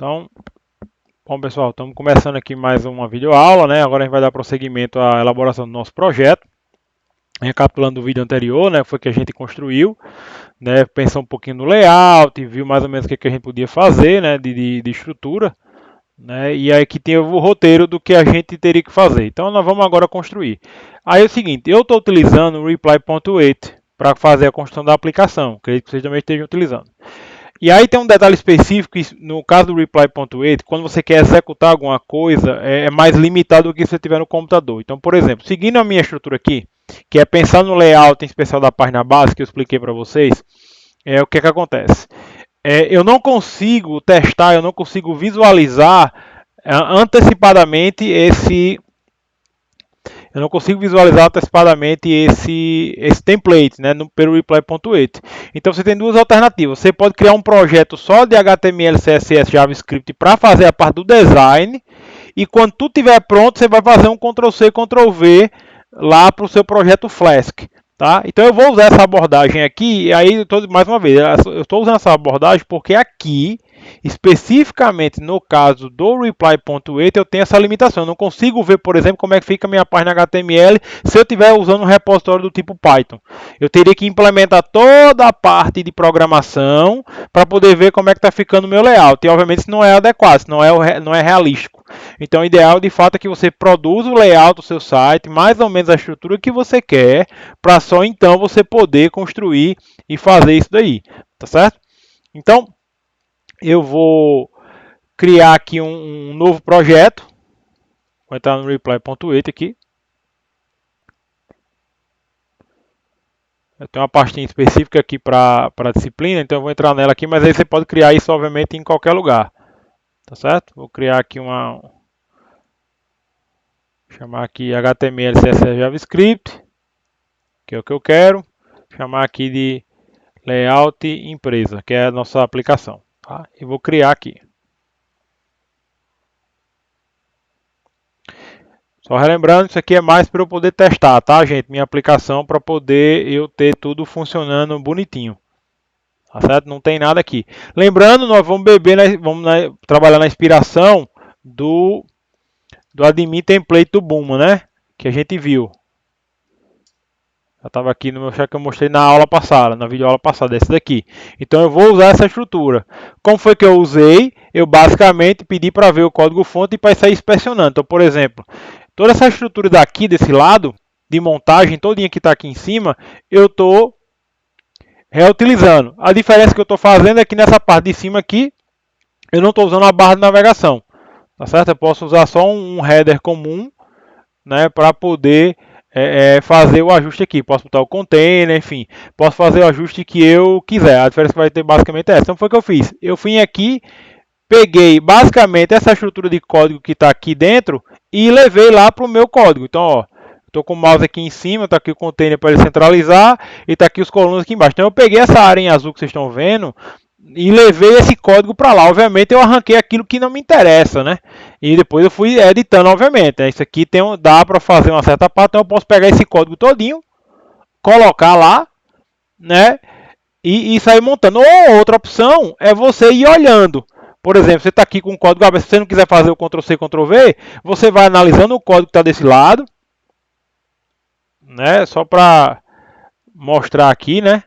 Então, bom pessoal, estamos começando aqui mais uma videoaula, né? Agora a gente vai dar prosseguimento à elaboração do nosso projeto. Recapitulando o vídeo anterior, né? Foi que a gente construiu, né? Pensou um pouquinho no layout, viu mais ou menos o que a gente podia fazer, né? De estrutura, né? E aí aqui tem o roteiro do que a gente teria que fazer. Então nós vamos agora construir. Aí é o seguinte, eu estou utilizando o reply.8 para fazer a construção da aplicação. Acredito que vocês também estejam utilizando. E aí tem um detalhe específico, no caso do reply.8, quando você quer executar alguma coisa, é mais limitado do que se você tiver no computador. Então, por exemplo, seguindo a minha estrutura aqui, que é pensar no layout em especial da página base, que eu expliquei para vocês, o que acontece? Eu não consigo testar, eu não consigo visualizar antecipadamente eu não consigo visualizar antecipadamente esse template, né, pelo reply.8. Então você tem duas alternativas. Você pode criar um projeto só de HTML, CSS, JavaScript para fazer a parte do design. E quando tudo estiver pronto, você vai fazer um Ctrl+C, Ctrl+V lá para o seu projeto Flask. Tá? Então eu vou usar essa abordagem aqui, e aí mais uma vez, eu estou usando essa abordagem porque aqui, especificamente no caso do reply.8, eu tenho essa limitação. Eu não consigo ver, por exemplo, como é que fica a minha página HTML se eu estiver usando um repositório do tipo Python. Eu teria que implementar toda a parte de programação para poder ver como é que está ficando o meu layout. E obviamente isso não é adequado, isso não é realístico. Então o ideal de fato é que você produza o layout do seu site, mais ou menos a estrutura que você quer, para só então você poder construir e fazer isso daí, tá certo? Então eu vou criar aqui um novo projeto, vou entrar no reply.8 aqui. Eu tenho uma pastinha específica aqui para a disciplina, então eu vou entrar nela aqui, mas aí você pode criar isso obviamente em qualquer lugar, tá certo? Vou criar aqui chamar aqui HTML, CSS, JavaScript, que é o que eu quero, chamar aqui de layout empresa, que é a nossa aplicação, tá? E vou criar aqui. Só relembrando, isso aqui é mais para eu poder testar, tá, gente? Minha aplicação para poder eu ter tudo funcionando bonitinho. Tá certo? Não tem nada aqui. Lembrando, nós vamos trabalhar na inspiração do admin template do Booman, né? Que a gente viu. Já estava aqui no meu chat que eu mostrei na aula passada, na videoaula passada, esse daqui. Então eu vou usar essa estrutura. Como foi que eu usei? Eu basicamente pedi para ver o código-fonte e para sair inspecionando. Então, por exemplo, toda essa estrutura daqui, desse lado, de montagem, todinha que está aqui em cima, eu estou reutilizando. A diferença que eu estou fazendo é que nessa parte de cima aqui, eu não estou usando a barra de navegação. Tá certo? Eu posso usar só um header comum, né, para poder fazer o ajuste aqui. Posso botar o container, enfim. Posso fazer o ajuste que eu quiser. A diferença que vai ter basicamente é essa. Então foi o que eu fiz. Eu fui aqui, peguei basicamente essa estrutura de código que está aqui dentro e levei lá para o meu código. Então, ó, estou com o mouse aqui em cima, está aqui o container para ele centralizar e está aqui os colunas aqui embaixo. Então eu peguei essa área em azul que vocês estão vendo e levei esse código para lá. Obviamente eu arranquei aquilo que não me interessa, né? E depois eu fui editando, obviamente. Isso aqui dá para fazer uma certa parte, então eu posso pegar esse código todinho, colocar lá, né? E sair montando. Ou outra opção é você ir olhando. Por exemplo, você está aqui com o código aberto, se você não quiser fazer o Ctrl+C, Ctrl+V, você vai analisando o código que está desse lado, né? Só para mostrar aqui, né?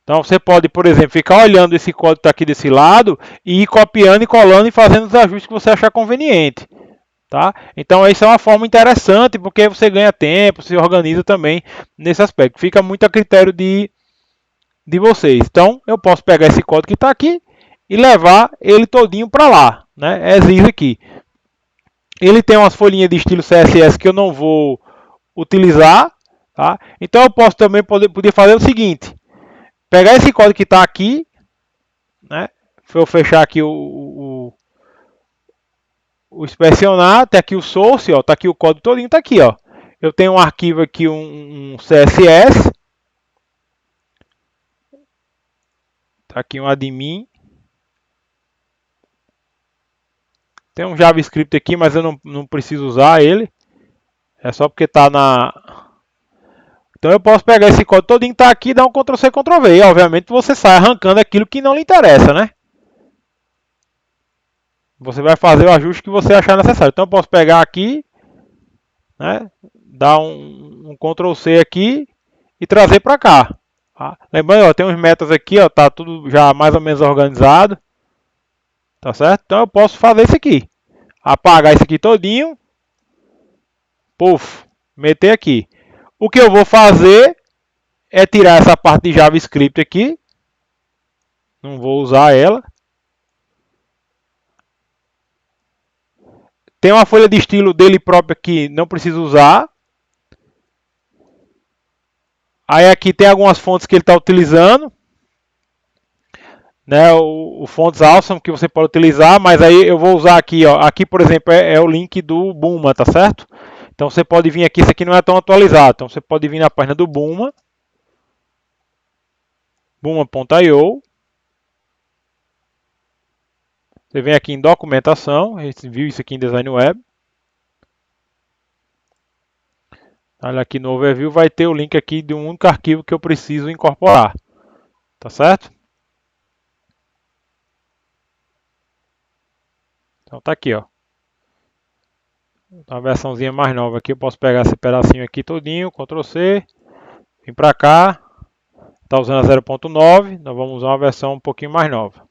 Então você pode, por exemplo, ficar olhando esse código que está aqui desse lado e ir copiando e colando e fazendo os ajustes que você achar conveniente. Tá? Então isso é uma forma interessante porque você ganha tempo, se organiza também nesse aspecto. Fica muito a critério de vocês. Então eu posso pegar esse código que está aqui e levar ele todinho para lá. Né? Exige aqui. Ele tem umas folhinhas de estilo CSS que eu não vou utilizar. Tá? Então eu posso também poder fazer o seguinte. Pegar esse código que está aqui, né? Vou fechar aqui o inspecionar, tem aqui o source, ó, tá aqui o código todinho, tá aqui, ó. Eu tenho um arquivo aqui, um CSS, tá aqui um admin. Tem um JavaScript aqui, mas eu não preciso usar ele. É só porque tá Então eu posso pegar esse código todinho que está aqui, dar um Ctrl+C, Ctrl+V. E obviamente você sai arrancando aquilo que não lhe interessa, né? Você vai fazer o ajuste que você achar necessário. Então eu posso pegar aqui, né, dar um Ctrl+C aqui e trazer para cá. Tá? Lembrando, ó, tem uns metas aqui, ó, tá tudo já mais ou menos organizado. Tá certo? Então eu posso fazer isso aqui. Apagar isso aqui todinho. Puf, meter aqui. O que eu vou fazer é tirar essa parte de JavaScript aqui. Não vou usar ela. Tem uma folha de estilo dele próprio aqui, não preciso usar. Aí aqui tem algumas fontes que ele está utilizando. Né, o Fonts Awesome que você pode utilizar, mas aí eu vou usar aqui, ó. Aqui, por exemplo, é o link do Booma, tá certo? Então você pode vir aqui, isso aqui não é tão atualizado. Então você pode vir na página do Booma. Booma.io. Você vem aqui em documentação, a gente viu isso aqui em Design Web. Olha aqui no overview, vai ter o link aqui de um único arquivo que eu preciso incorporar. Tá certo? Então tá aqui, ó. Uma versãozinha mais nova aqui, eu posso pegar esse pedacinho aqui todinho, Ctrl+C, vim para cá. Tá usando a 0.9, nós vamos usar uma versão um pouquinho mais nova.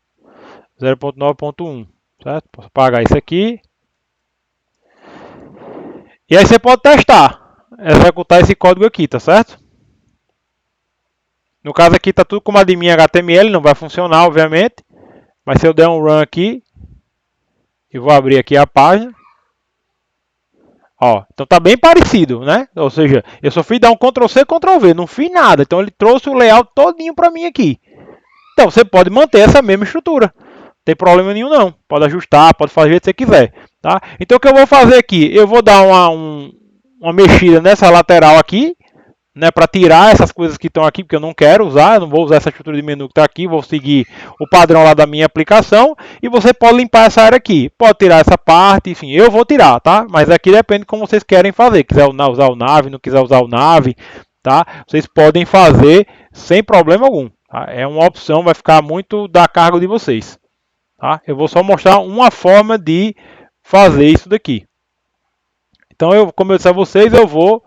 0.9.1, certo? Posso apagar isso aqui. E aí você pode testar, executar esse código aqui, tá certo? No caso aqui tá tudo como admin HTML, não vai funcionar, obviamente. Mas se eu der um run aqui, e vou abrir aqui a página. Ó, então tá bem parecido, né? Ou seja, eu só fui dar um Ctrl+C, Ctrl+V, não fiz nada. Então ele trouxe o layout todinho para mim aqui. Então você pode manter essa mesma estrutura. Não tem problema nenhum não. Pode ajustar, pode fazer o que você quiser. Tá? Então o que eu vou fazer aqui? Eu vou dar uma mexida nessa lateral aqui, né, para tirar essas coisas que estão aqui, porque eu não quero usar, eu não vou usar essa estrutura de menu que está aqui, vou seguir o padrão lá da minha aplicação, e você pode limpar essa área aqui, pode tirar essa parte, enfim, eu vou tirar, tá? Mas aqui depende de como vocês querem fazer, quiser usar o nav, não quiser usar o nav, tá? Vocês podem fazer sem problema algum, tá? É uma opção, vai ficar muito da cargo de vocês, tá? Eu vou só mostrar uma forma de fazer isso daqui. Então, como eu disse a vocês, eu vou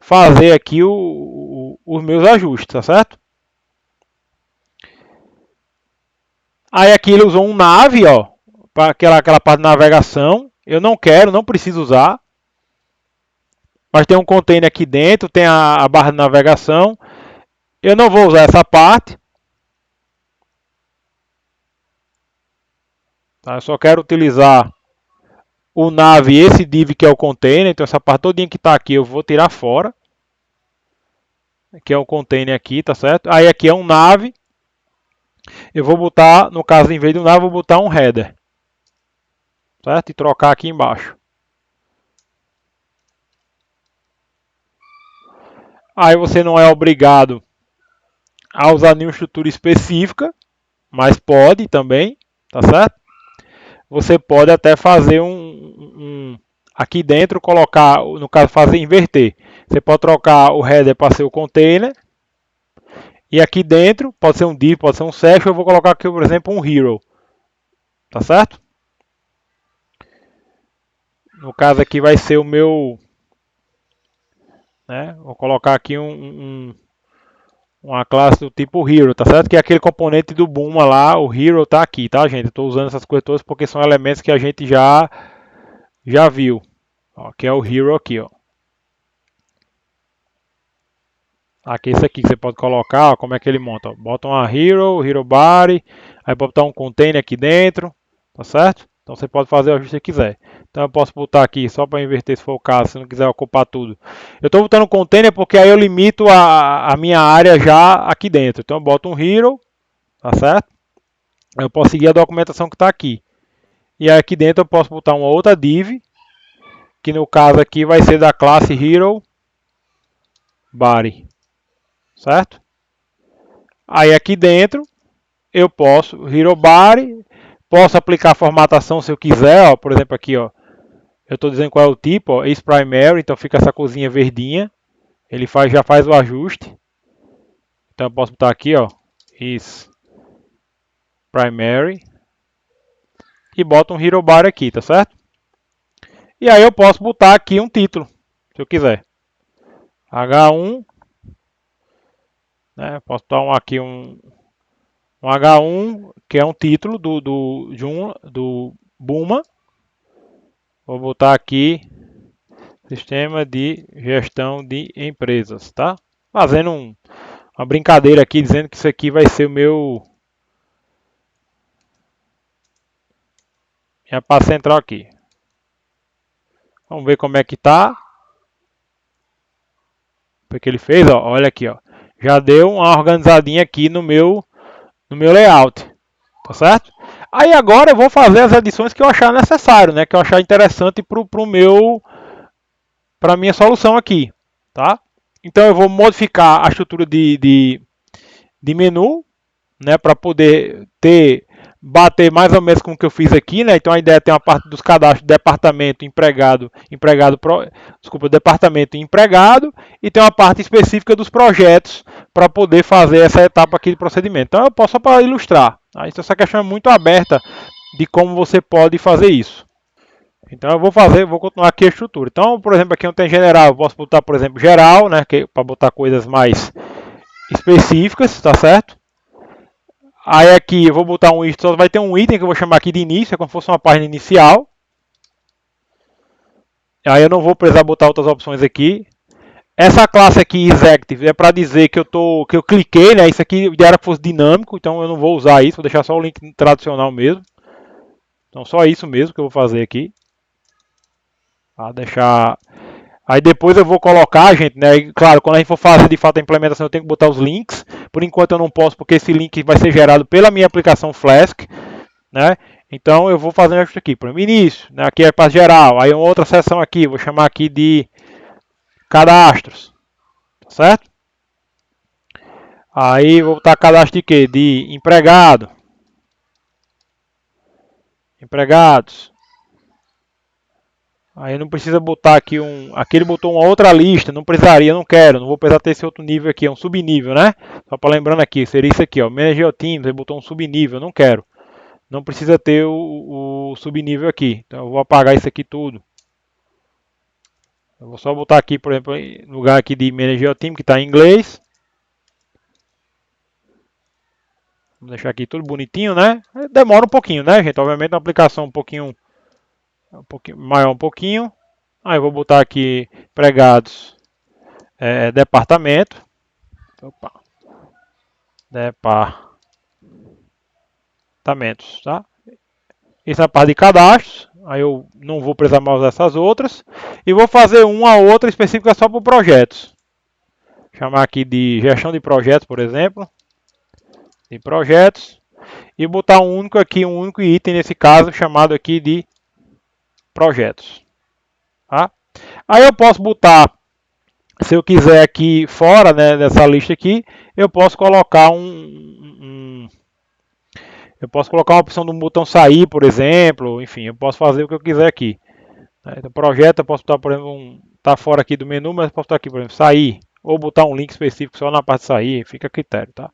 fazer aqui os meus ajustes, tá certo? Aí aqui ele usou um nav, ó, para aquela parte de navegação. Eu não quero, não preciso usar. Mas tem um container aqui dentro, tem a barra de navegação. Eu não vou usar essa parte. Tá? Eu só quero utilizar o nav e esse div que é o container. Então essa parte todinha que está aqui eu vou tirar fora. Aqui é o container aqui, tá certo? Aí aqui é um nav. Eu vou botar, no caso, em vez do nav, eu vou botar um header. Certo? E trocar aqui embaixo. Aí você não é obrigado a usar nenhuma estrutura específica, mas pode também, tá certo? Você pode até fazer aqui dentro, colocar, no caso, fazer inverter. Você pode trocar o header para ser o container. E aqui dentro, pode ser um div, pode ser um section, eu vou colocar aqui, por exemplo, um hero. Tá certo? No caso aqui vai ser o meu... Né, vou colocar aqui uma classe do tipo Hero, tá certo? Que é aquele componente do Booma lá, o Hero tá aqui, tá, gente? Estou usando essas coisas todas porque são elementos que a gente já viu. Ó, que é o Hero aqui, ó. Aqui, esse aqui que você pode colocar, ó, como é que ele monta. Ó. Bota uma Hero Body, aí pode botar um container aqui dentro, tá certo? Então você pode fazer o ajuste que quiser. Então eu posso botar aqui, só para inverter se for o caso, se não quiser ocupar tudo. Eu estou botando container porque aí eu limito a minha área já aqui dentro. Então eu boto um hero, tá certo? Eu posso seguir a documentação que está aqui. E aí aqui dentro eu posso botar uma outra div, que no caso aqui vai ser da classe hero body, certo? Aí aqui dentro eu posso hero body, posso aplicar a formatação se eu quiser, ó, por exemplo aqui, ó. Eu estou dizendo qual é o tipo, ó, is primary, então fica essa cozinha verdinha. ele já faz o ajuste. Então eu posso botar aqui, ó, is primary e boto um hero bar aqui, tá certo? E aí eu posso botar aqui um título, se eu quiser. H1, né? Posso botar aqui um H1, que é um título do Buma. Vou botar aqui Sistema de Gestão de Empresas, tá? Fazendo uma brincadeira aqui, dizendo que isso aqui vai ser o minha pasta central aqui. Vamos ver como é que tá. O que ele fez, ó, olha aqui, ó. Já deu uma organizadinha aqui no meu layout, tá certo? Aí agora eu vou fazer as edições que eu achar necessário, né? Que eu achar interessante para minha solução aqui, tá? Então eu vou modificar a estrutura de menu, né? Para poder bater mais ou menos com o que eu fiz aqui, né? Então a ideia é ter uma parte dos cadastros departamento, departamento e empregado, e tem uma parte específica dos projetos para poder fazer essa etapa aqui de procedimento. Então eu posso só para ilustrar. Tá? Então essa questão é muito aberta de como você pode fazer isso. Então eu vou continuar aqui a estrutura. Então, por exemplo, aqui não tem general, eu posso botar, por exemplo, geral, né? Para botar coisas mais específicas, tá certo? Aí aqui eu vou botar um item, só vai ter um item que eu vou chamar aqui de início, é como se fosse uma página inicial. Aí eu não vou precisar botar outras opções aqui. Essa classe aqui, Executive, é para dizer que eu cliquei, né? Isso aqui era que fosse dinâmico, então eu não vou usar isso, vou deixar só o link tradicional mesmo. Então só isso mesmo que eu vou fazer aqui. Tá, deixar... Aí depois eu vou colocar, gente, né? Claro, quando a gente for fazer de fato a implementação, eu tenho que botar os links. Por enquanto eu não posso, porque esse link vai ser gerado pela minha aplicação Flask, né? Então eu vou fazer isso aqui, para o início, né? Aqui é para geral. Aí uma outra seção aqui, vou chamar aqui de cadastros, tá certo? Aí vou botar cadastro de quê? De empregado, empregados. Aí não precisa botar aqui aqui ele botou uma outra lista, não precisaria, não quero, não vou precisar ter esse outro nível aqui, é um subnível, né? Só para lembrando aqui, seria isso aqui, ó, Manager Teams, ele botou um subnível, não quero. Não precisa ter o subnível aqui, então eu vou apagar isso aqui tudo. Eu vou só botar aqui, por exemplo, no lugar aqui de Manager Team, que está em inglês. Vamos deixar aqui tudo bonitinho, né? Demora um pouquinho, né, gente? Obviamente uma aplicação um pouquinho maior um pouquinho. Aí eu vou botar aqui empregados, departamento. Opa. Departamentos, tá? Isso é a parte de cadastros. Aí eu não vou precisar mais usar essas outras. E vou fazer uma outra específica só para projetos. Chamar aqui de gestão de projetos, por exemplo. De projetos. E botar um único item nesse caso, chamado aqui de projetos. Tá? Aí eu posso botar, se eu quiser aqui fora, né, dessa lista aqui, eu posso colocar eu posso colocar uma opção do botão sair, por exemplo, enfim, eu posso fazer o que eu quiser aqui. Então, projeto, eu posso botar, por exemplo, tá fora aqui do menu, mas eu posso botar aqui, por exemplo, sair, ou botar um link específico só na parte de sair, fica a critério, tá?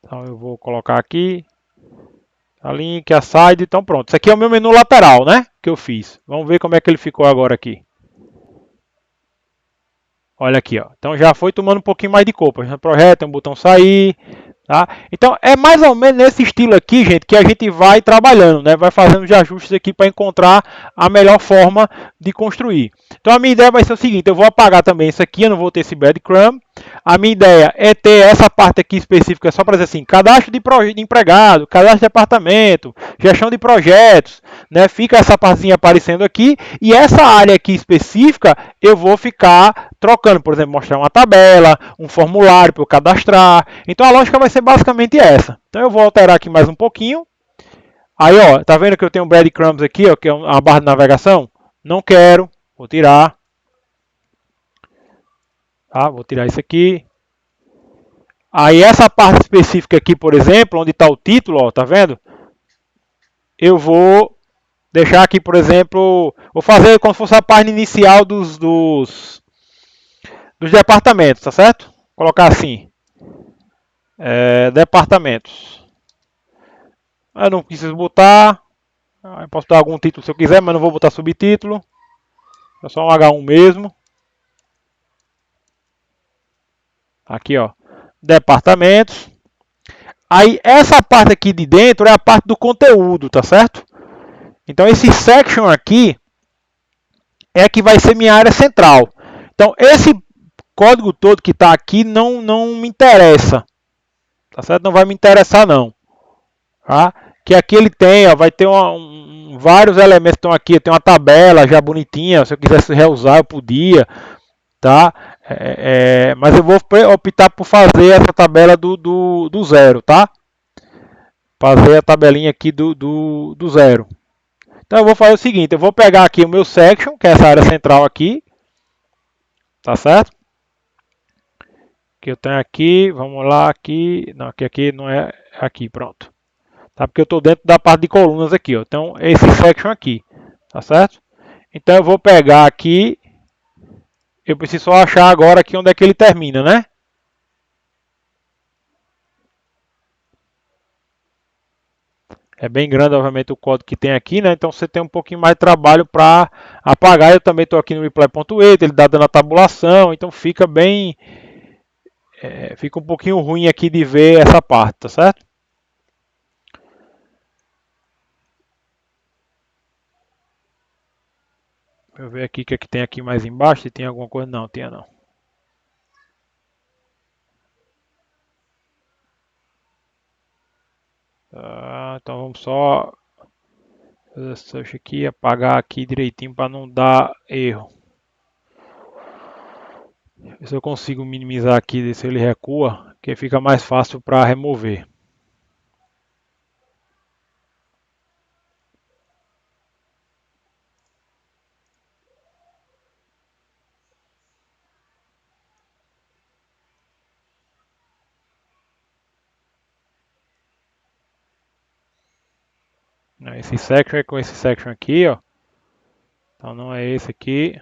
Então eu vou colocar aqui, a link, a side, então pronto. Isso aqui é o meu menu lateral, né, que eu fiz. Vamos ver como é que ele ficou agora aqui. Olha aqui, ó. Então já foi tomando um pouquinho mais de cor. Por exemplo, projeto, tem um botão sair, tá? Então é mais ou menos nesse estilo aqui, gente, que a gente vai trabalhando, né? Vai fazendo os ajustes aqui para encontrar a melhor forma de construir. Então a minha ideia vai ser o seguinte, eu vou apagar também isso aqui, eu não vou ter esse breadcrumb. A minha ideia é ter essa parte aqui específica só para dizer assim, cadastro de empregado, cadastro de departamento, gestão de projetos, né? Fica essa partezinha aparecendo aqui e essa área aqui específica eu vou ficar trocando, por exemplo, mostrar uma tabela, um formulário para eu cadastrar. Então a lógica vai ser basicamente essa. Então eu vou alterar aqui mais um pouquinho. Aí, ó, tá vendo que eu tenho um breadcrumbs aqui, ó, que é uma barra de navegação? Não quero, vou tirar. Tá, vou tirar isso aqui. Aí essa parte específica aqui, por exemplo, onde está o título, ó, tá vendo? Eu vou deixar aqui, por exemplo, vou fazer como se fosse a página inicial dos departamentos, tá certo? Vou colocar assim, departamentos. Eu não preciso botar, eu posso dar algum título se eu quiser, mas não vou botar subtítulo. É só um H1 mesmo. Aqui, ó, departamentos. Aí essa parte aqui de dentro é a parte do conteúdo, tá certo? Então esse section aqui é que vai ser minha área central. Então esse código todo que está aqui não me interessa, tá certo? Não vai me interessar não, tá? Que aqui ele tem, ó, vai ter vários elementos que estão aqui, tem uma tabela já bonitinha, se eu quisesse reusar eu podia, tá? Mas eu vou optar por fazer essa tabela do zero, tá? Fazer a tabelinha aqui do zero. Então eu vou fazer o seguinte, eu vou pegar aqui o meu section, que é essa área central aqui, tá certo? Que eu tenho aqui, vamos lá, aqui, não, aqui não é aqui, pronto. Tá? Porque eu estou dentro da parte de colunas aqui, ó. Então esse section aqui, tá certo? Então eu vou pegar aqui, eu preciso só achar agora aqui onde é que ele termina, né? É bem grande, obviamente, o código que tem aqui, né? Então você tem um pouquinho mais de trabalho para apagar. Eu também estou aqui no reply.8, ele dá dando a tabulação, então fica bem, fica um pouquinho ruim aqui de ver essa parte, tá certo? Deixa eu ver aqui o que é que tem aqui mais embaixo, se tem alguma coisa. Não, tinha não. Então vamos só fazer search aqui, apagar aqui direitinho para não dar erro. Ver se eu consigo minimizar aqui, se ele recua, que fica mais fácil para remover. Esse section é com esse section aqui, ó. Então não é esse aqui.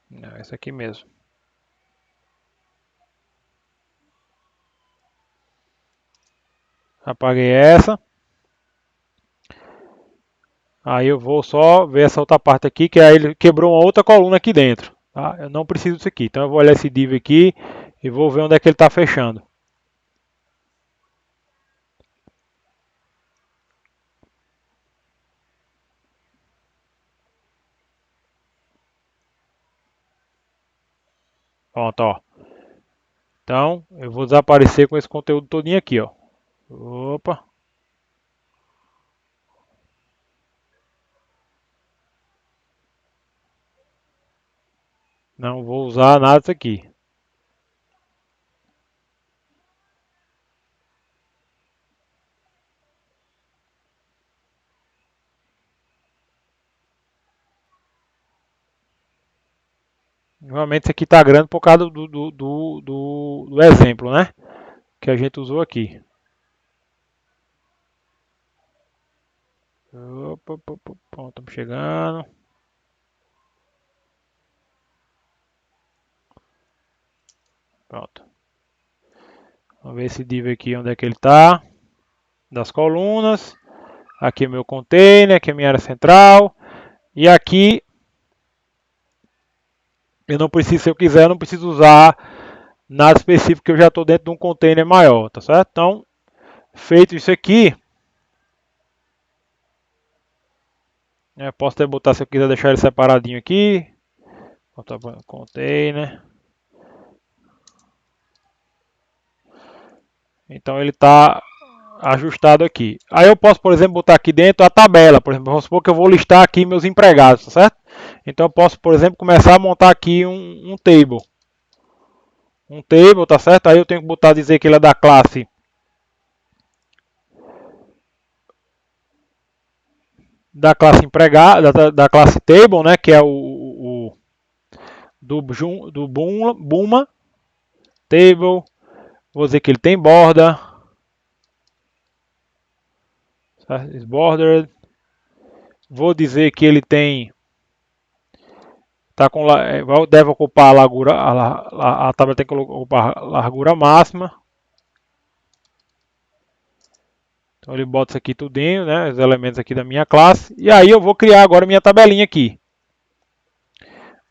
Não, é esse aqui mesmo. Apaguei essa. Aí eu vou só ver essa outra parte aqui, que aí ele quebrou uma outra coluna aqui dentro. Tá? Eu não preciso disso aqui. Então eu vou olhar esse div aqui e vou ver onde é que ele está fechando. Pronto, ó. Então eu vou desaparecer com esse conteúdo todinho aqui, ó. Opa. Não vou usar nada disso aqui. Normalmente isso aqui está grande por causa do exemplo, né? Que a gente usou aqui. Opa, opa, opa, estamos chegando. Pronto. Vamos ver esse div aqui onde é que ele está. Das colunas. Aqui é meu container, aqui é minha área central. E aqui eu não preciso, se eu quiser, eu não preciso usar nada específico, que eu já estou dentro de um container maior, tá certo? Então, feito isso aqui, posso até botar, se eu quiser deixar ele separadinho aqui, botar container. Então ele está ajustado aqui. Aí eu posso, por exemplo, botar aqui dentro a tabela. Por exemplo, vamos supor que eu vou listar aqui meus empregados, tá certo? Então eu posso, por exemplo, começar a montar aqui um table. Um table, tá certo? Aí eu tenho que botar, dizer que ele é da classe da classe empregado, da classe table, né, que é do Buma table. Vou dizer que ele tem borda, bordered. Vou dizer que ele tem, deve ocupar a largura, a tabela tem que ocupar a largura máxima. Então ele bota isso aqui tudinho, né, os elementos aqui da minha classe. E aí eu vou criar agora minha tabelinha aqui.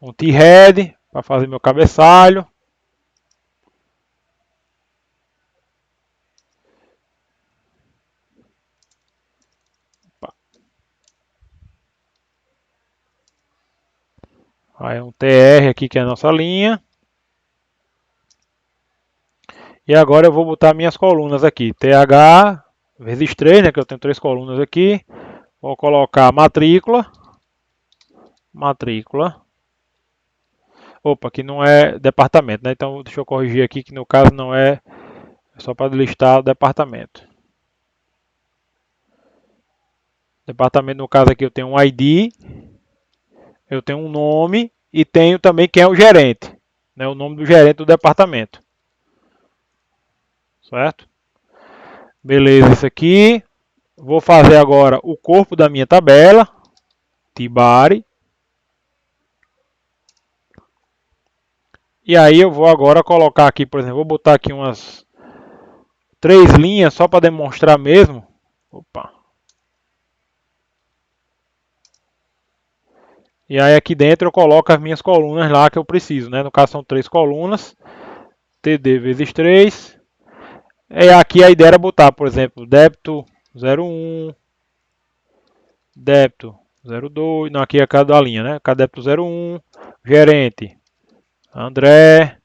Um T-head para fazer meu cabeçalho. Aí um TR aqui que é a nossa linha. E agora eu vou botar minhas colunas aqui. TH vezes 3, né, que eu tenho 3 colunas aqui. Vou colocar matrícula. Matrícula. Opa, aqui não é departamento, né? Então deixa eu corrigir aqui que no caso não é, é só para listar o departamento. Departamento no caso aqui eu tenho um ID, eu tenho um nome e tenho também quem é o gerente, né? O nome do gerente do departamento. Certo? Beleza, isso aqui. Vou fazer agora o corpo da minha tabela. Tibari. E aí eu vou agora colocar aqui, por exemplo, vou botar aqui umas 3 linhas só para demonstrar mesmo. Opa. E aí aqui dentro eu coloco as minhas colunas lá que eu preciso, né? No caso são 3 colunas. TD vezes 3. E aqui a ideia era botar, por exemplo, débito 01, débito 02, não, aqui é cada linha, né? Cada débito 01, gerente André,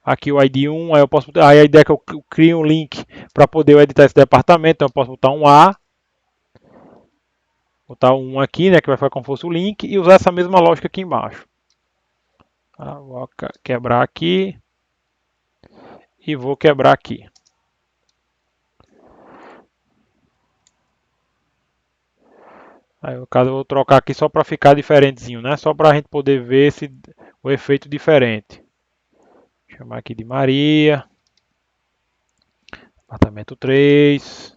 aqui o ID 1, aí eu posso botar, aí a ideia é que eu crio um link para poder editar esse departamento, então eu posso botar um A, botar um aqui, né, que vai ficar como se fosse o link, e usar essa mesma lógica aqui embaixo. Tá, vou quebrar aqui e vou quebrar aqui. Aí no caso eu vou trocar aqui só para ficar diferentezinho, né? Só para a gente poder ver o efeito diferente. Vou chamar aqui de Maria. Apartamento 3.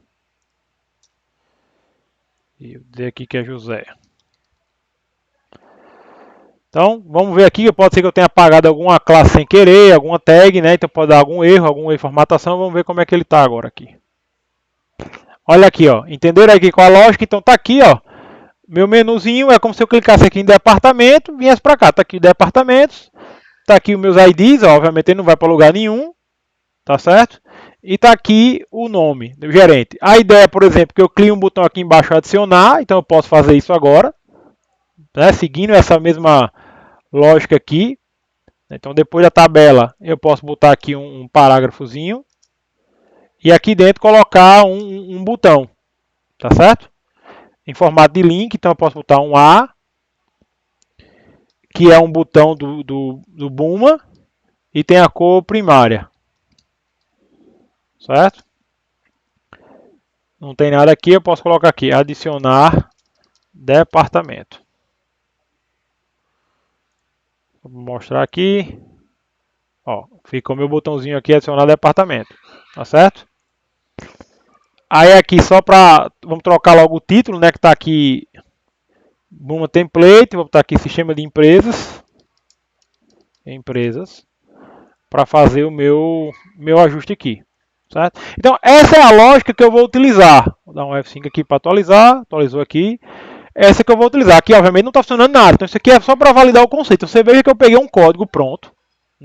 E eu dizer aqui que é José. Então, vamos ver aqui, pode ser que eu tenha apagado alguma classe sem querer, alguma tag, né? Então pode dar algum erro de formatação, vamos ver como é que ele está agora aqui. Olha aqui, ó, entenderam aqui qual a lógica? Então tá aqui, ó, meu menuzinho é como se eu clicasse aqui em departamento, viesse para cá, tá aqui departamentos, tá aqui os meus IDs, ó, obviamente ele não vai para lugar nenhum, tá certo? E tá aqui o nome do gerente. A ideia, por exemplo, que eu clique um botão aqui embaixo adicionar, então eu posso fazer isso agora, né? Seguindo essa mesma lógica aqui. Então depois da tabela eu posso botar aqui um parágrafozinho e aqui dentro colocar um botão, tá certo? Em formato de link, então eu posso botar um A, que é um botão do Buma e tem a cor primária, certo? Não tem nada aqui, eu posso colocar aqui, adicionar departamento. Vou mostrar aqui. Ó, ficou meu botãozinho aqui, adicionar departamento. Tá certo? Aí aqui só para... Vamos trocar logo o título, né? Que está aqui... Buma Template. Vou botar aqui Sistema de Empresas. Empresas. Para fazer o meu ajuste aqui. Certo? Então, essa é a lógica que eu vou utilizar. Vou dar um F5 aqui para atualizar. Atualizou aqui. Essa que eu vou utilizar. Aqui, obviamente, não está funcionando nada. Então, isso aqui é só para validar o conceito. Você veja que eu peguei um código pronto.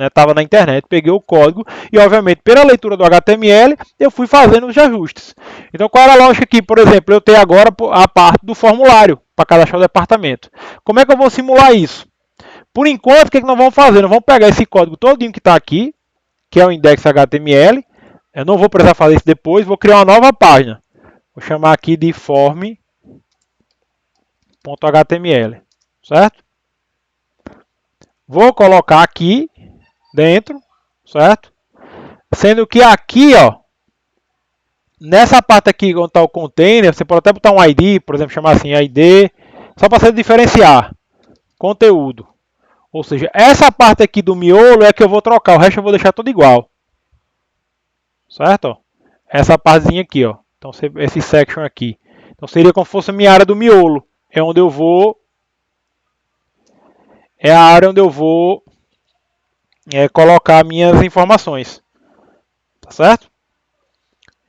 Estava na internet, peguei o código e, obviamente, pela leitura do HTML, eu fui fazendo os ajustes. Então, qual era a lógica aqui? Por exemplo, eu tenho agora a parte do formulário para cadastrar o departamento. Como é que eu vou simular isso? Por enquanto, o que nós vamos fazer? Nós vamos pegar esse código todinho que está aqui, que é o index HTML. Eu não vou precisar fazer isso depois, vou criar uma nova página. Vou chamar aqui de form.html, certo? Vou colocar aqui dentro, certo? Sendo que aqui, ó, nessa parte aqui onde está o container, você pode até botar um ID, por exemplo, chamar assim ID, só para você diferenciar conteúdo. Ou seja, essa parte aqui do miolo é que eu vou trocar, o resto eu vou deixar tudo igual. Certo? Essa partezinha aqui, ó. Então, esse section aqui. Então, seria como se fosse a minha área do miolo. É onde eu vou... É a área onde eu vou colocar minhas informações. Tá certo?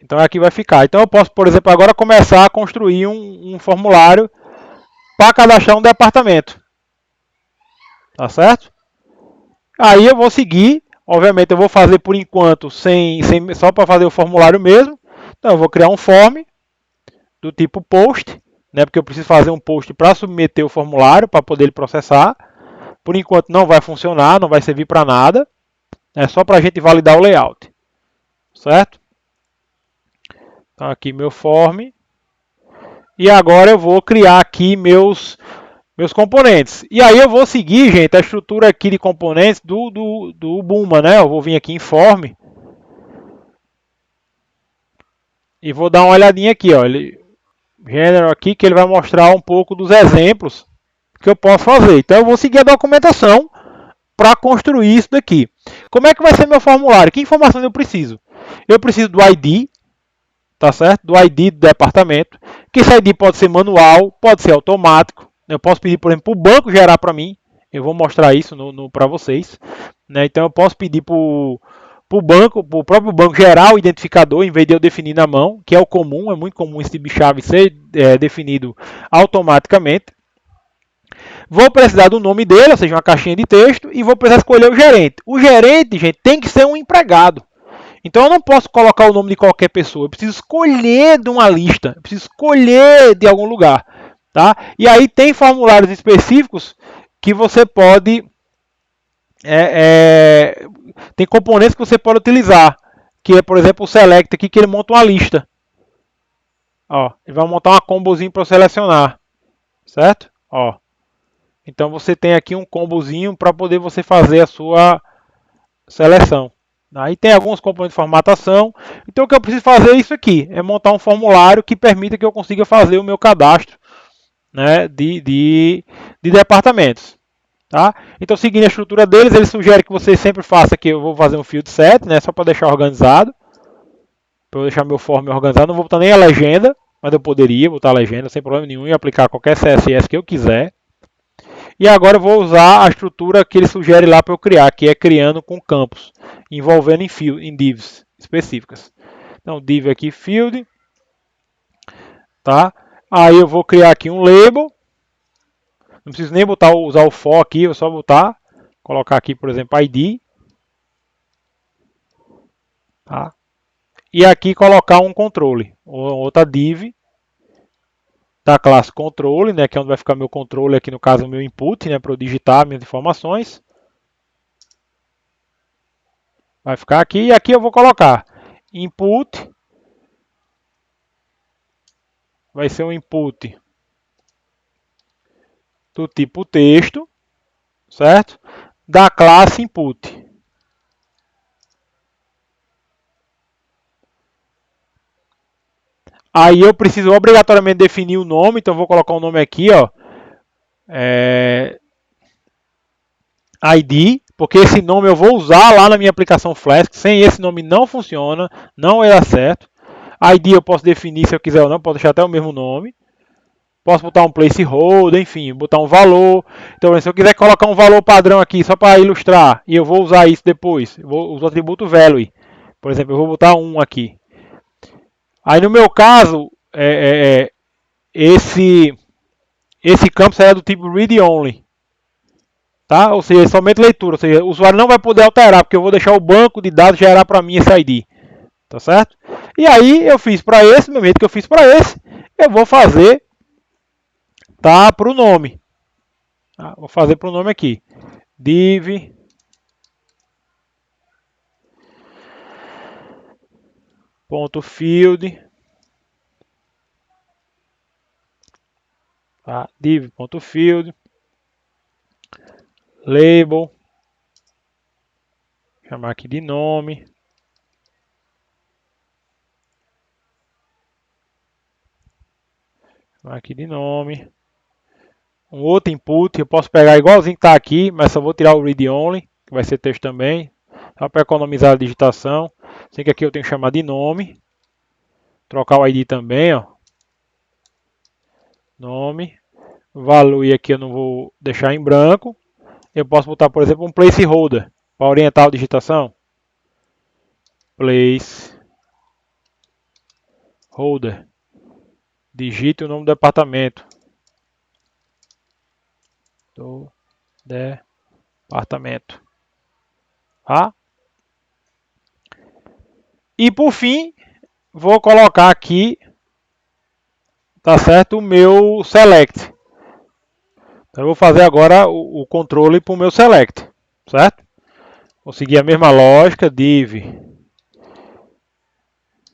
Então, aqui vai ficar. Então, eu posso, por exemplo, agora começar a construir um formulário para cadastrar um departamento. Tá certo? Aí eu vou seguir. Obviamente, eu vou fazer por enquanto só para fazer o formulário mesmo. Então, eu vou criar um form do tipo post, né, porque eu preciso fazer um post para submeter o formulário para poder ele processar. Por enquanto não vai funcionar, não vai servir para nada. É só para a gente validar o layout. Certo? Então aqui meu form. E agora eu vou criar aqui meus componentes. E aí eu vou seguir, gente, a estrutura aqui de componentes do Ubuntu, né? Eu vou vir aqui em form. E vou dar uma olhadinha aqui, ó. Gênero aqui, que ele vai mostrar um pouco dos exemplos que eu posso fazer. Então eu vou seguir a documentação para construir isso daqui. Como é que vai ser meu formulário? Que informações eu preciso? Eu preciso do ID, tá certo? Do ID do departamento. Que esse ID pode ser manual, pode ser automático. Eu posso pedir, por exemplo, para o banco gerar para mim. Eu vou mostrar isso para vocês. Né? Então eu posso pedir para o próprio banco gerar o identificador, em vez de eu definir na mão, que é o comum, é muito comum esse tipo de chave ser definido automaticamente. Vou precisar do nome dele, ou seja, uma caixinha de texto, e vou precisar escolher o gerente. O gerente, gente, tem que ser um empregado. Então eu não posso colocar o nome de qualquer pessoa, eu preciso escolher de uma lista, eu preciso escolher de algum lugar. Tá? E aí tem formulários específicos que você pode... tem componentes que você pode utilizar, que é, por exemplo, o select aqui, que ele monta uma lista. Ó, ele vai montar uma combozinho para eu selecionar, certo? Ó. Então você tem aqui um combozinho para poder você fazer a sua seleção. Aí tem alguns componentes de formatação. Então o que eu preciso fazer é isso aqui, é montar um formulário que permita que eu consiga fazer o meu cadastro, né, de departamentos. Tá? Então seguindo a estrutura deles, ele sugere que você sempre faça aqui, eu vou fazer um field set, né, só para deixar organizado. Para eu deixar meu form organizado, não vou botar nem a legenda, mas eu poderia botar a legenda sem problema nenhum e aplicar qualquer CSS que eu quiser. E agora eu vou usar a estrutura que ele sugere lá para eu criar, que é criando com campos, envolvendo em divs específicas. Então, div aqui, field. Tá? Aí eu vou criar aqui um label. Não preciso nem usar o for aqui, eu só botar, colocar aqui, por exemplo, ID. Tá? E aqui colocar um controle, outra div da classe controle, né, que é onde vai ficar meu controle aqui, no caso, o meu input, né, para eu digitar minhas informações. Vai ficar aqui e aqui eu vou colocar input, vai ser um input do tipo texto, certo? Da classe input. Aí eu preciso obrigatoriamente definir o nome, então vou colocar o nome aqui, ó, ID, porque esse nome eu vou usar lá na minha aplicação Flask. Sem esse nome não funciona, não vai dar certo. ID eu posso definir se eu quiser ou não, posso deixar até o mesmo nome. Posso botar um placeholder, enfim, botar um valor. Então, se eu quiser colocar um valor padrão aqui, só para ilustrar, e eu vou usar isso depois, eu vou usar o atributo value. Por exemplo, eu vou botar 1 aqui. Aí, no meu caso, esse campo será do tipo read only. Tá? Ou seja, somente leitura. Ou seja, o usuário não vai poder alterar, porque eu vou deixar o banco de dados gerar para mim esse ID. Tá certo? E aí eu fiz para esse, no momento que eu fiz para esse, eu vou fazer, tá, para o nome. Tá? Vou fazer para o nome aqui. Div ponto field, tá? Div ponto field, label, chamar aqui de nome, Aqui de nome. Um outro input, eu posso pegar igualzinho que está aqui, mas só vou tirar o read only, que vai ser texto também, só para economizar a digitação. Sei que aqui eu tenho que chamar de nome, trocar o ID também, ó. Nome, value aqui eu não vou deixar em branco. Eu posso botar, por exemplo, um placeholder para orientar a digitação. Placeholder. Digite o nome do departamento. Do departamento. Tá? E por fim, vou colocar aqui, tá certo, o meu select. Então eu vou fazer agora o controle para o meu select, certo? Vou seguir a mesma lógica, div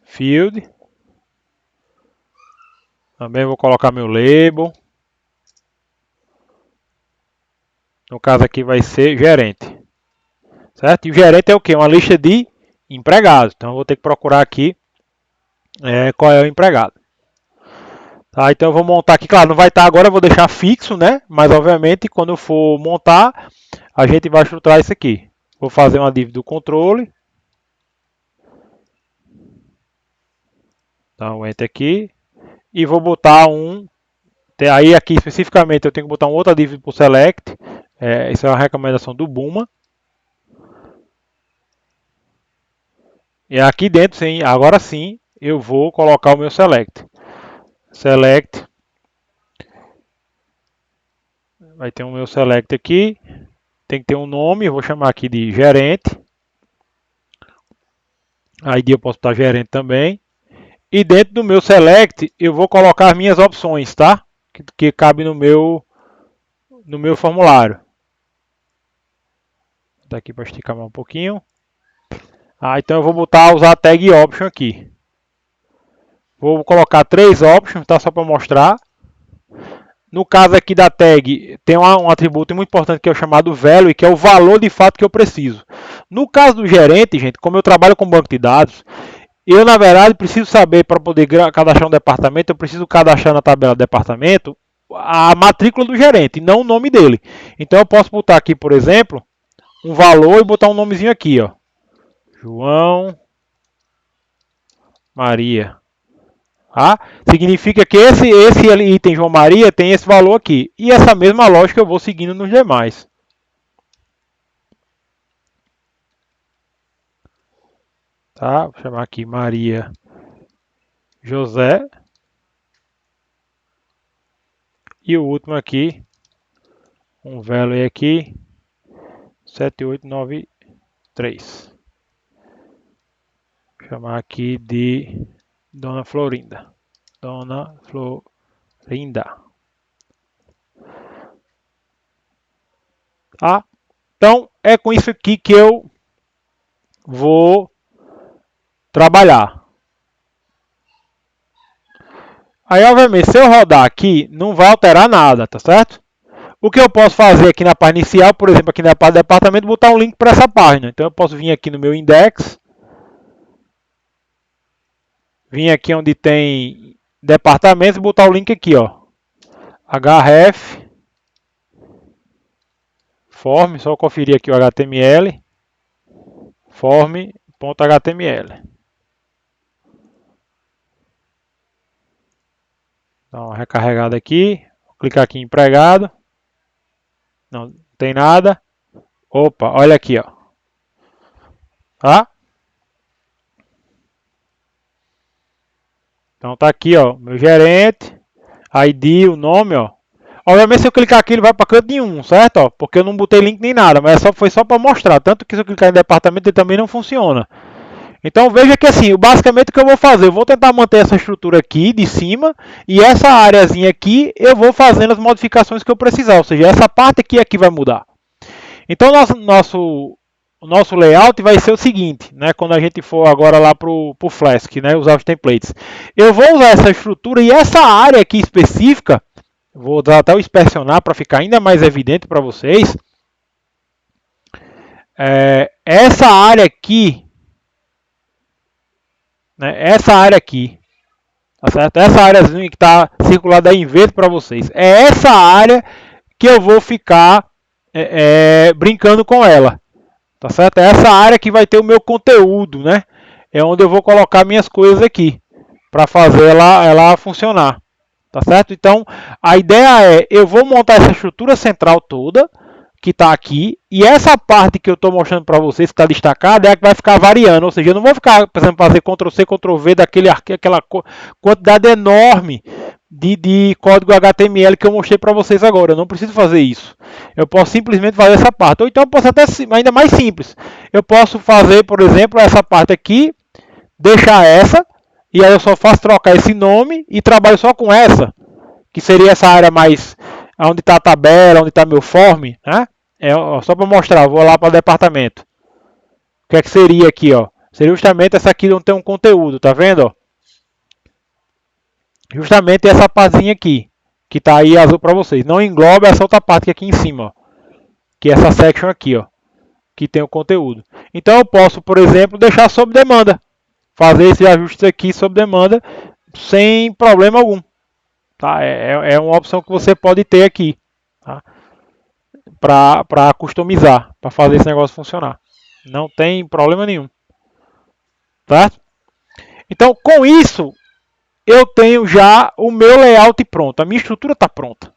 field. Também vou colocar meu label. No caso aqui vai ser gerente. Certo? E o gerente é o quê? Uma lista de empregados. Então eu vou ter que procurar aqui qual é o empregado. Tá, então eu vou montar aqui, claro, não vai estar agora, eu vou deixar fixo, né? Mas obviamente quando eu for montar, a gente vai estruturar isso aqui. Vou fazer uma div do controle. Então enter aqui. E vou botar um. Aí aqui especificamente eu tenho que botar um outra div para o select. Essa é uma recomendação do Buma. E aqui dentro, sim, agora sim, eu vou colocar o meu select. Select. Vai ter o meu select aqui. Tem que ter um nome, eu vou chamar aqui de gerente. ID eu posso botar gerente também. E dentro do meu select, eu vou colocar as minhas opções, tá? Que cabe no meu formulário. Daqui para esticar mais um pouquinho. Então eu vou usar a tag option aqui. Vou colocar 3 options, tá? Só para mostrar. No caso aqui da tag, tem um atributo muito importante que é o chamado value, que é o valor de fato que eu preciso. No caso do gerente, gente, como eu trabalho com banco de dados, eu na verdade preciso saber, para poder cadastrar um departamento, eu preciso cadastrar na tabela departamento a matrícula do gerente, não o nome dele. Então eu posso botar aqui, por exemplo, um valor e botar um nomezinho aqui, ó. João Maria. Tá? Significa que esse item João Maria tem esse valor aqui. E essa mesma lógica eu vou seguindo nos demais. Tá? Vou chamar aqui Maria José. E o último aqui, um value aqui, 7893. Vou chamar aqui de Dona Florinda. Dona Florinda. Tá? Então, é com isso aqui que eu vou trabalhar. Aí, obviamente, se eu rodar aqui, não vai alterar nada, tá certo? O que eu posso fazer aqui na página inicial, por exemplo, aqui na página do departamento, botar um link para essa página. Então, eu posso vir aqui no meu index, vir aqui onde tem departamentos e botar o link aqui, ó. href form, só conferir aqui o HTML, form.html. Dá uma recarregada aqui, vou clicar aqui em empregado, não tem nada. Opa, olha aqui, ó. Tá? Então tá aqui, ó, meu gerente, ID, o nome, ó. Obviamente se eu clicar aqui ele vai para canto nenhum, certo? Ó, porque eu não botei link nem nada, mas foi só para mostrar. Tanto que se eu clicar em departamento ele também não funciona. Então veja que assim, basicamente o que eu vou fazer, eu vou tentar manter essa estrutura aqui de cima e essa áreazinha aqui eu vou fazendo as modificações que eu precisar, ou seja, essa parte aqui vai mudar. Então o nosso layout vai ser o seguinte, né, quando a gente for agora lá para o Flask, né, usar os templates. Eu vou usar essa estrutura e essa área aqui específica, vou dar até o inspecionar para ficar ainda mais evidente para vocês. Essa área aqui, né, tá certo? Essa áreazinha que está circulada aí em verde para vocês, é essa área que eu vou ficar brincando com ela, tá certo? É essa área que vai ter o meu conteúdo, né? É onde eu vou colocar minhas coisas aqui para fazer ela funcionar, tá certo? Então a ideia é, eu vou montar essa estrutura central toda que está aqui, e essa parte que eu estou mostrando para vocês, que está destacada, é a que vai ficar variando, ou seja, eu não vou ficar, por exemplo, fazer Ctrl+C, Ctrl+V daquela quantidade enorme de código HTML que eu mostrei para vocês agora. Eu não preciso fazer isso. Eu posso simplesmente fazer essa parte, ou então eu posso até ainda mais simples. Eu posso fazer, por exemplo, essa parte aqui, deixar essa, e aí eu só faço trocar esse nome e trabalho só com essa, que seria essa área mais onde está a tabela, onde está meu form, né? Só para mostrar, vou lá para o departamento. O que é que seria aqui, ó? Seria justamente essa aqui onde tem um conteúdo, tá vendo, ó? Justamente essa partezinha aqui, que está aí azul para vocês. Não engloba essa outra parte aqui em cima, ó, que é essa section aqui, ó, que tem o conteúdo. Então eu posso, por exemplo, deixar sob demanda, fazer esse ajuste aqui sob demanda sem problema algum. Tá? É uma opção que você pode ter aqui, tá? Para customizar, para fazer esse negócio funcionar. Não tem problema nenhum. Tá? Então, com isso, eu tenho já o meu layout pronto. A minha estrutura está pronta.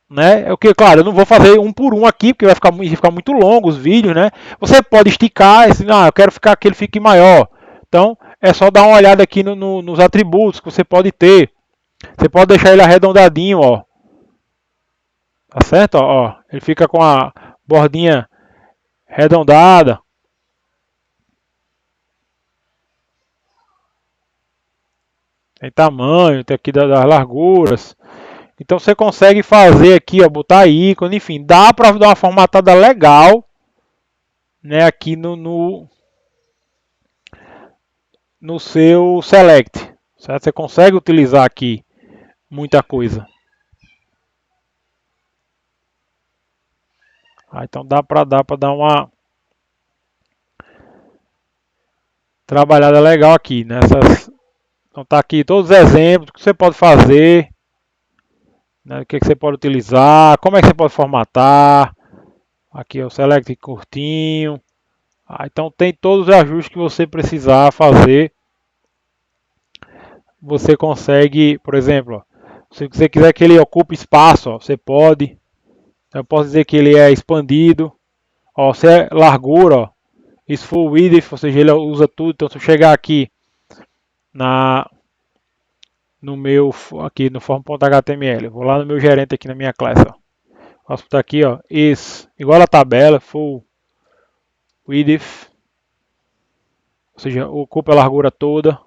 Né? Claro, eu não vou fazer um por um aqui, porque vai ficar muito longo os vídeos. Né? Você pode esticar, eu quero que ele fique maior. Então, é só dar uma olhada aqui nos atributos que você pode ter. Você pode deixar ele arredondadinho, ó. Tá certo? Ó, ele fica com a bordinha arredondada. Tem tamanho, tem aqui das larguras. Então você consegue fazer aqui, ó, botar ícone, enfim, dá para dar uma formatada legal, né, aqui no seu select, certo? Você consegue utilizar aqui muita coisa. Então dá para dar uma trabalhada legal aqui nessas. Então tá aqui todos os exemplos que você pode fazer, né, o que você pode utilizar, como é que você pode formatar. Aqui é o select curtinho. Então tem todos os ajustes que você precisar fazer. Você consegue, por exemplo, ó, se você quiser que ele ocupe espaço, ó, você pode. Eu posso dizer que ele é expandido. Ó, se é largura, ó, isso full width, ou seja, ele usa tudo. Então se eu chegar aqui no meu aqui no form.html, vou lá no meu gerente aqui na minha classe, ó. Posso botar aqui, ó, is igual a tabela, full width, ou seja, ocupa a largura toda.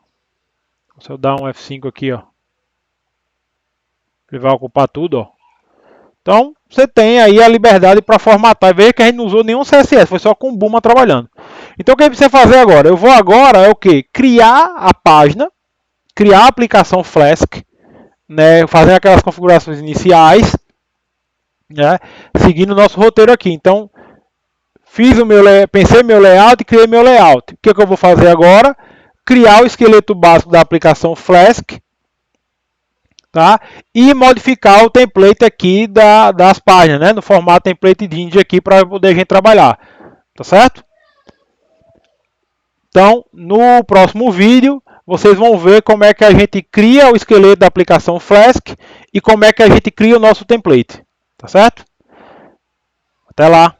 Se eu dar um F5 aqui, ó, ele vai ocupar tudo, ó. Então, você tem aí a liberdade para formatar. Veja que a gente não usou nenhum CSS, foi só com o Buma trabalhando. Então, o que você fazer agora? Eu vou agora, é o que? Criar a página, criar a aplicação Flask, né, fazer aquelas configurações iniciais, né, seguindo o nosso roteiro aqui. Então, pensei meu layout e criei meu layout. O que eu vou fazer agora? Criar o esqueleto básico da aplicação Flask, tá? E modificar o template aqui das páginas, né? No formato template Ding aqui para poder a gente trabalhar, tá certo? Então, no próximo vídeo, vocês vão ver como é que a gente cria o esqueleto da aplicação Flask e como é que a gente cria o nosso template, tá certo? Até lá!